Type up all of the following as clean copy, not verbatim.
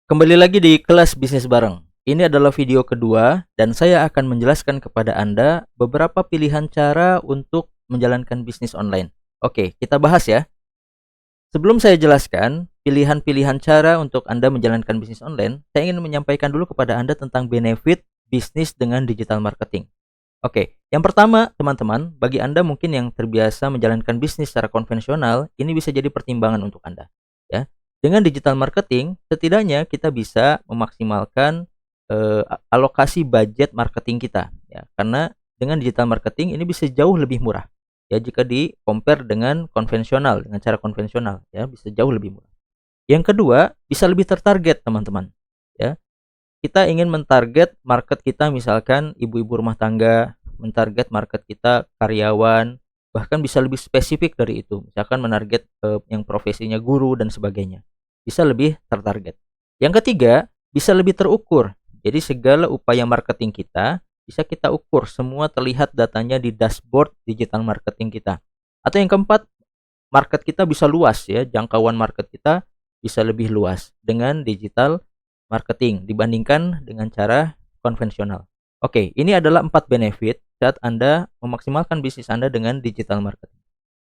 Kembali lagi di kelas bisnis bareng. Ini adalah video kedua dan saya akan menjelaskan kepada Anda beberapa pilihan cara untuk menjalankan bisnis online. Oke, kita bahas ya. Sebelum saya jelaskan pilihan-pilihan cara untuk Anda menjalankan bisnis online, saya ingin menyampaikan dulu kepada Anda tentang benefit bisnis dengan digital marketing. Oke, yang pertama teman-teman, bagi Anda mungkin yang terbiasa menjalankan bisnis secara konvensional, ini bisa jadi pertimbangan untuk Anda. Ya, dengan digital marketing, setidaknya kita bisa memaksimalkan alokasi budget marketing kita, ya. Karena dengan digital marketing ini bisa jauh lebih murah, ya jika di compare dengan konvensional, dengan cara konvensional, ya bisa jauh lebih murah. Yang kedua, bisa lebih tertarget teman-teman, ya. Kita ingin mentarget market kita misalkan ibu-ibu rumah tangga, mentarget market kita karyawan, bahkan bisa lebih spesifik dari itu. Misalkan menarget yang profesinya guru dan sebagainya. Bisa lebih tertarget. Yang ketiga, bisa lebih terukur. Jadi segala upaya marketing kita bisa kita ukur, semua terlihat datanya di dashboard digital marketing kita. Atau yang keempat, market kita bisa luas ya, jangkauan market kita bisa lebih luas dengan digital marketing dibandingkan dengan cara konvensional. Oke, ini adalah 4 benefit saat Anda memaksimalkan bisnis Anda dengan digital marketing.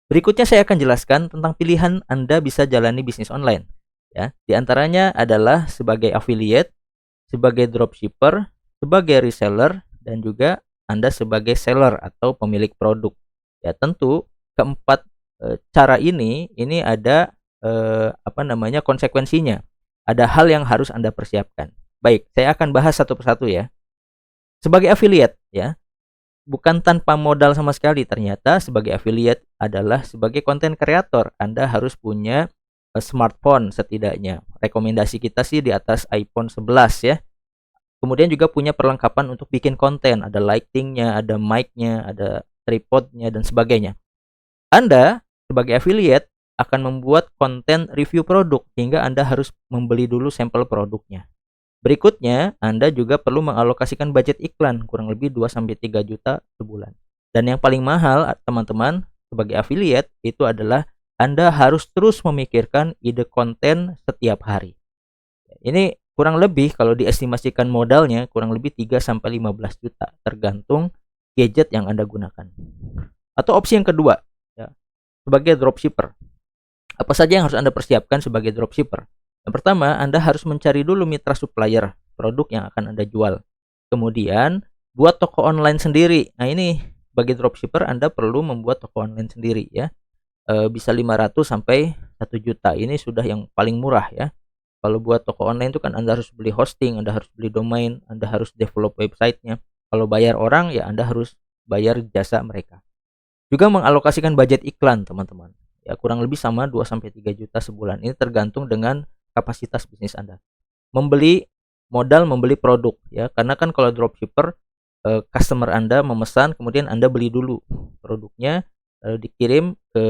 Berikutnya saya akan jelaskan tentang pilihan Anda bisa jalani bisnis online. Ya, di antaranya adalah sebagai affiliate, sebagai dropshipper, sebagai reseller, dan juga Anda sebagai seller atau pemilik produk. Ya, tentu keempat cara ini ada konsekuensinya. Ada hal yang harus Anda persiapkan. Baik, saya akan bahas satu persatu ya. Sebagai affiliate ya, bukan tanpa modal sama sekali. Ternyata sebagai affiliate adalah sebagai konten kreator, Anda harus punya smartphone setidaknya. Rekomendasi kita sih di atas iPhone 11 ya. Kemudian juga punya perlengkapan untuk bikin konten, ada lightingnya, ada mic-nya, ada tripodnya dan sebagainya. Anda sebagai affiliate akan membuat konten review produk hingga Anda harus membeli dulu sampel produknya. Berikutnya, Anda juga perlu mengalokasikan budget iklan kurang lebih 2-3 juta sebulan. Dan yang paling mahal teman-teman sebagai affiliate itu adalah Anda harus terus memikirkan ide konten setiap hari. Ini kurang lebih kalau diestimasikan modalnya kurang lebih 3-15 juta tergantung gadget yang Anda gunakan. Atau opsi yang kedua, ya, sebagai dropshipper. Apa saja yang harus Anda persiapkan sebagai dropshipper? Yang pertama, Anda harus mencari dulu mitra supplier produk yang akan Anda jual. Kemudian, buat toko online sendiri. Nah, ini bagi dropshipper Anda perlu membuat toko online sendiri ya. Bisa 500 sampai 1 juta. Ini sudah yang paling murah ya. Kalau buat toko online itu kan Anda harus beli hosting, Anda harus beli domain, Anda harus develop websitenya. Kalau bayar orang ya Anda harus bayar jasa mereka. Juga mengalokasikan budget iklan teman-teman. Ya kurang lebih sama 2-3 juta sebulan. Ini tergantung dengan kapasitas bisnis Anda. Modal membeli produk ya. Karena kan kalau dropshipper customer Anda memesan kemudian Anda beli dulu produknya, dikirim ke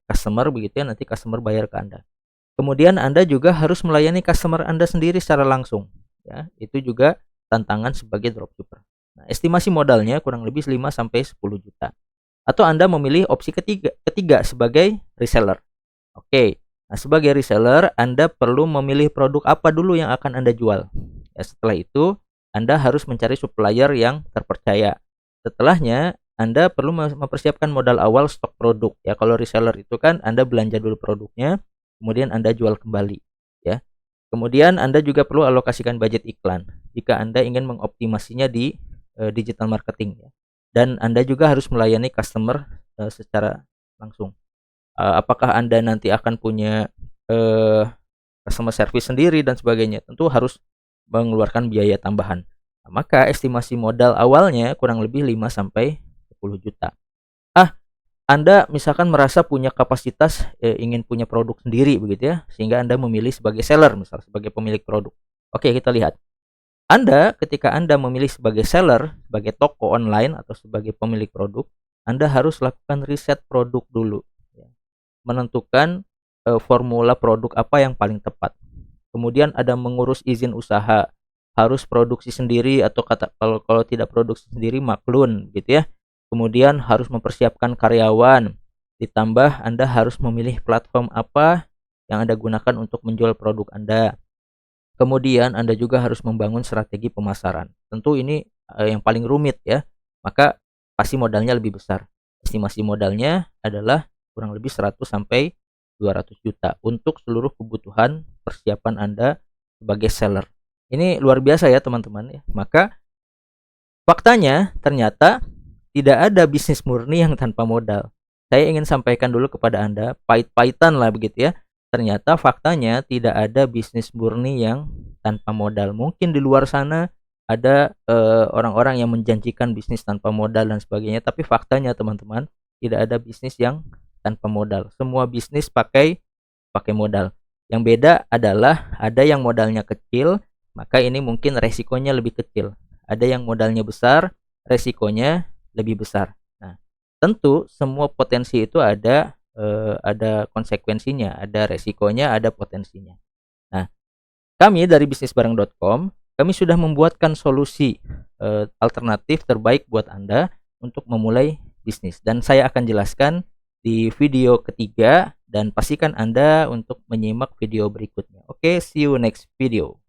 customer begitu ya, nanti customer bayar ke Anda. Kemudian Anda juga harus melayani customer Anda sendiri secara langsung ya. Itu juga tantangan sebagai dropshipper. Nah, estimasi modalnya kurang lebih 5-10 juta. Atau Anda memilih opsi ketiga sebagai reseller. Oke. Nah, sebagai reseller Anda perlu memilih produk apa dulu yang akan Anda jual. Ya, setelah itu Anda harus mencari supplier yang terpercaya. Setelahnya Anda perlu mempersiapkan modal awal stok produk. Ya, kalau reseller itu kan Anda belanja dulu produknya, kemudian Anda jual kembali ya. Kemudian Anda juga perlu alokasikan budget iklan jika Anda ingin mengoptimasinya di digital marketing ya. Dan Anda juga harus melayani customer secara langsung. Apakah Anda nanti akan punya customer service sendiri dan sebagainya, tentu harus mengeluarkan biaya tambahan. Nah, maka estimasi modal awalnya kurang lebih 5-10 juta. Anda misalkan merasa punya kapasitas ingin punya produk sendiri begitu ya, sehingga Anda memilih sebagai seller misal sebagai pemilik produk. Oke, kita lihat. Ketika Anda memilih sebagai seller, sebagai toko online atau sebagai pemilik produk, Anda harus lakukan riset produk dulu ya. Menentukan formula produk apa yang paling tepat. Kemudian ada mengurus izin usaha, harus produksi sendiri atau kalau tidak produksi sendiri maklun gitu ya. Kemudian harus mempersiapkan karyawan, ditambah Anda harus memilih platform apa yang Anda gunakan untuk menjual produk Anda. Kemudian Anda juga harus membangun strategi pemasaran. Tentu ini yang paling rumit ya. Maka pasti modalnya lebih besar. Estimasi modalnya adalah kurang lebih 100 sampai 200 juta untuk seluruh kebutuhan persiapan Anda sebagai seller. Ini luar biasa ya teman-teman ya. Maka faktanya ternyata tidak ada bisnis murni yang tanpa modal. Saya ingin sampaikan dulu kepada Anda, pahit-pahitan lah begitu ya. Ternyata faktanya tidak ada bisnis murni yang tanpa modal. Mungkin di luar sana ada orang-orang yang menjanjikan bisnis tanpa modal dan sebagainya, tapi faktanya teman-teman tidak ada bisnis yang tanpa modal. Semua bisnis pakai modal. Yang beda adalah ada yang modalnya kecil, maka ini mungkin resikonya lebih kecil. Ada yang modalnya besar, resikonya lebih besar. Nah, tentu semua potensi itu ada konsekuensinya, ada resikonya, ada potensinya. Nah, kami dari bisnisbareng.com, kami sudah membuatkan solusi alternatif terbaik buat Anda untuk memulai bisnis, dan saya akan jelaskan di video ketiga, dan pastikan Anda untuk menyimak video berikutnya. Oke, see you next video.